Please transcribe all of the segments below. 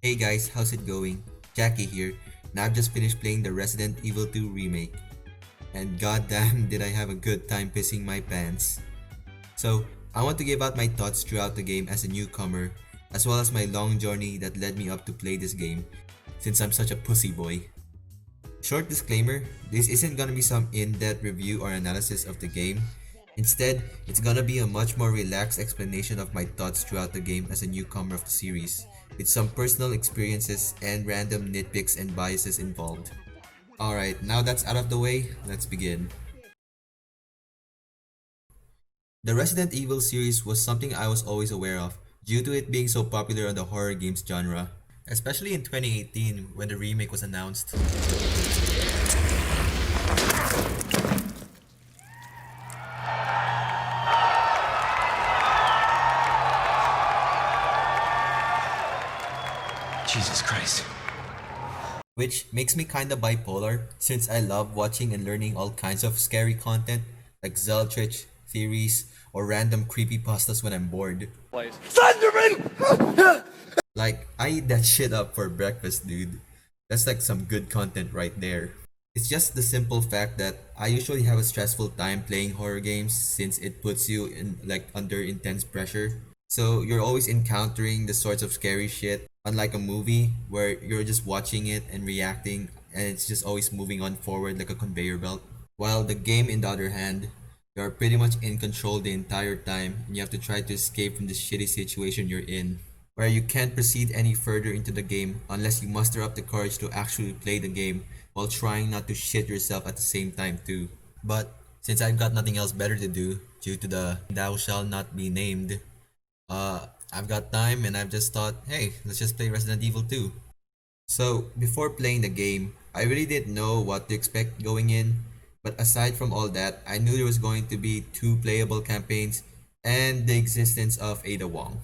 Hey guys, how's it going? Jackie here, and I've just finished playing the Resident Evil 2 remake. And goddamn did I have a good time pissing my pants. So, I want to give out my thoughts throughout the game as a newcomer, as well as my long journey that led me up to play this game, since I'm such a pussy boy. Short disclaimer, this isn't gonna be some in-depth review or analysis of the game. Instead, it's gonna be a much more relaxed explanation of my thoughts throughout the game as a newcomer of the series, with some personal experiences and random nitpicks and biases involved. Alright, now that's out of the way, let's begin. The Resident Evil series was something I was always aware of, due to it being so popular on the horror games genre, especially in 2018 when the remake was announced. Jesus Christ. Which makes me kinda bipolar since I love watching and learning all kinds of scary content like Zeltrich, theories, or random creepypastas when I'm bored. Thunderman! Like, I eat that shit up for breakfast, dude. That's like some good content right there. It's just the simple fact that I usually have a stressful time playing horror games since it puts you in like under intense pressure. So you're always encountering the sorts of scary shit, unlike a movie where you're just watching it and reacting and it's just always moving on forward like a conveyor belt. While the game, in the other hand, you're pretty much in control the entire time and you have to try to escape from the shitty situation you're in, where you can't proceed any further into the game unless you muster up the courage to actually play the game while trying not to shit yourself at the same time too. But since I've got nothing else better to do due to the thou shall not be named, I've got time and I've just thought, hey, let's just play Resident Evil 2. So, before playing the game, I really didn't know what to expect going in, but aside from all that, I knew there was going to be two playable campaigns and the existence of Ada Wong.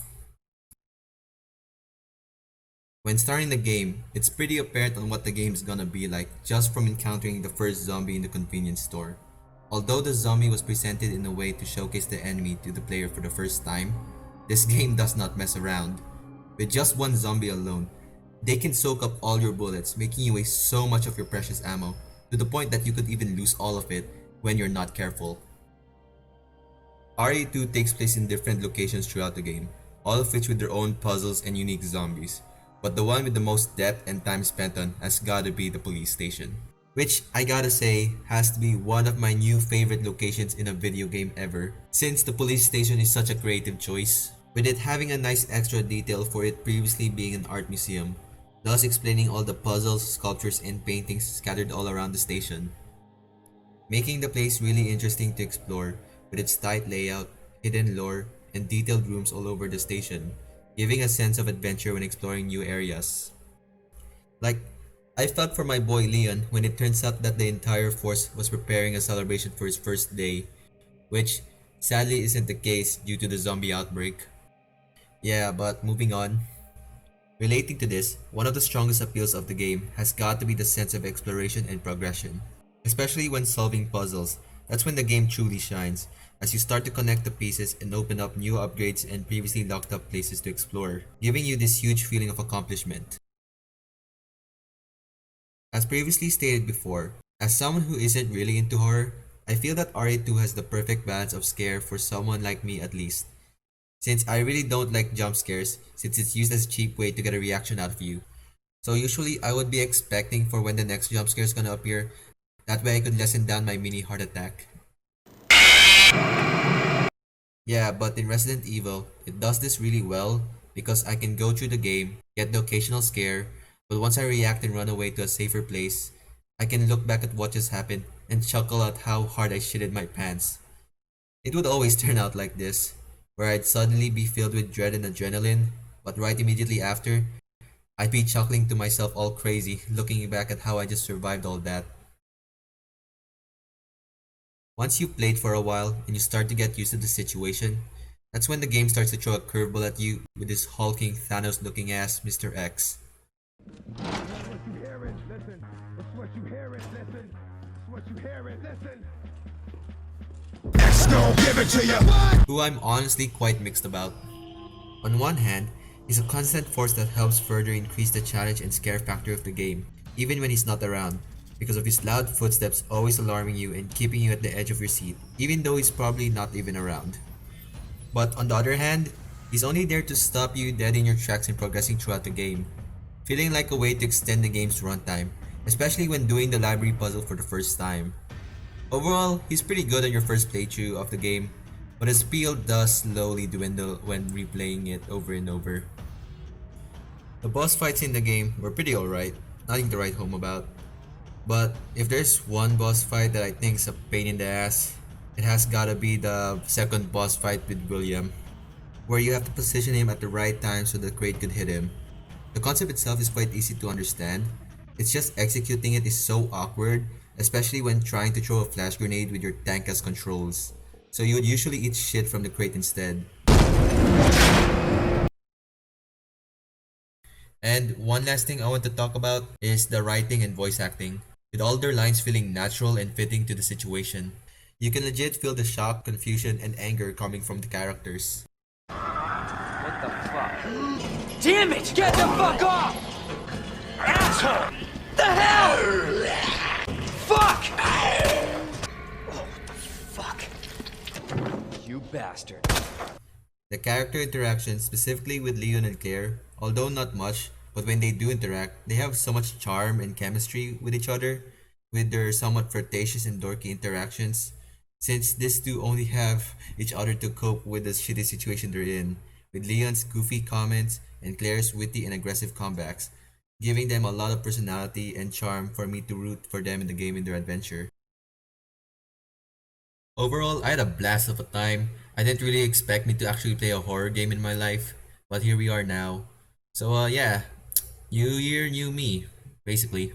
When starting the game, it's pretty apparent on what the game is gonna be like just from encountering the first zombie in the convenience store. Although the zombie was presented in a way to showcase the enemy to the player for the first time, this game does not mess around. With just one zombie alone, they can soak up all your bullets, making you waste so much of your precious ammo, to the point that you could even lose all of it when you're not careful. RE2 takes place in different locations throughout the game, all of which with their own puzzles and unique zombies. But the one with the most depth and time spent on has gotta be the police station. Which, I gotta say, has to be one of my new favorite locations in a video game ever, since the police station is such a creative choice, with it having a nice extra detail for it previously being an art museum, thus explaining all the puzzles, sculptures, and paintings scattered all around the station. Making the place really interesting to explore, with its tight layout, hidden lore, and detailed rooms all over the station, giving a sense of adventure when exploring new areas. Like, I felt for my boy Leon when it turns out that the entire force was preparing a celebration for his first day, which sadly isn't the case due to the zombie outbreak. Yeah, but moving on. Relating to this, one of the strongest appeals of the game has got to be the sense of exploration and progression. Especially when solving puzzles, that's when the game truly shines, as you start to connect the pieces and open up new upgrades and previously locked up places to explore, giving you this huge feeling of accomplishment. As previously stated before, as someone who isn't really into horror, I feel that RE2 has the perfect balance of scare for someone like me at least. Since I really don't like jump scares, since it's used as a cheap way to get a reaction out of you. So usually I would be expecting for when the next jump scare is gonna appear, that way I could lessen down my mini heart attack. Yeah, but in Resident Evil, it does this really well because I can go through the game, get the occasional scare, but once I react and run away to a safer place, I can look back at what just happened and chuckle at how hard I shitted my pants. It would always turn out like this, where I'd suddenly be filled with dread and adrenaline, but right immediately after, I'd be chuckling to myself all crazy, looking back at how I just survived all that. Once you've played for a while and you start to get used to the situation, that's when the game starts to throw a curveball at you with this hulking Thanos looking ass Mr. X. Who I'm honestly quite mixed about. On one hand, He's a constant force that helps further increase the challenge and scare factor of the game, even when he's not around, because of his loud footsteps always alarming you and keeping you at the edge of your seat, even though he's probably not even around. But on the other hand, he's only there to stop you dead in your tracks and progressing throughout the game, feeling like a way to extend the game's runtime, especially when doing the library puzzle for the first time. Overall, he's pretty good on your first playthrough of the game, but his appeal does slowly dwindle when replaying it over and over. The boss fights in the game were pretty alright, nothing to write home about. But if there's one boss fight that I think is a pain in the ass, it has gotta be the second boss fight with William, where you have to position him at the right time so the crate could hit him. The concept itself is quite easy to understand. It's just executing it is so awkward, especially when trying to throw a flash grenade with your tank as controls. So you would usually eat shit from the crate instead. And one last thing I want to talk about is the writing and voice acting. With all their lines feeling natural and fitting to the situation. You can legit feel the shock, confusion, and anger coming from the characters. What the fuck? Damn it! Get the fuck off! Asshole! The hell! Fuck! Oh, fuck. You bastard. The character interactions, specifically with Leon and Claire, although not much, but when they do interact, they have so much charm and chemistry with each other, with their somewhat flirtatious and dorky interactions, since these two only have each other to cope with the shitty situation they're in, with Leon's goofy comments and Claire's witty and aggressive comebacks, giving them a lot of personality and charm for me to root for them in the game in their adventure. Overall, I had a blast of a time. I didn't really expect me to actually play a horror game in my life, but here we are now. So yeah, new year, new me, basically.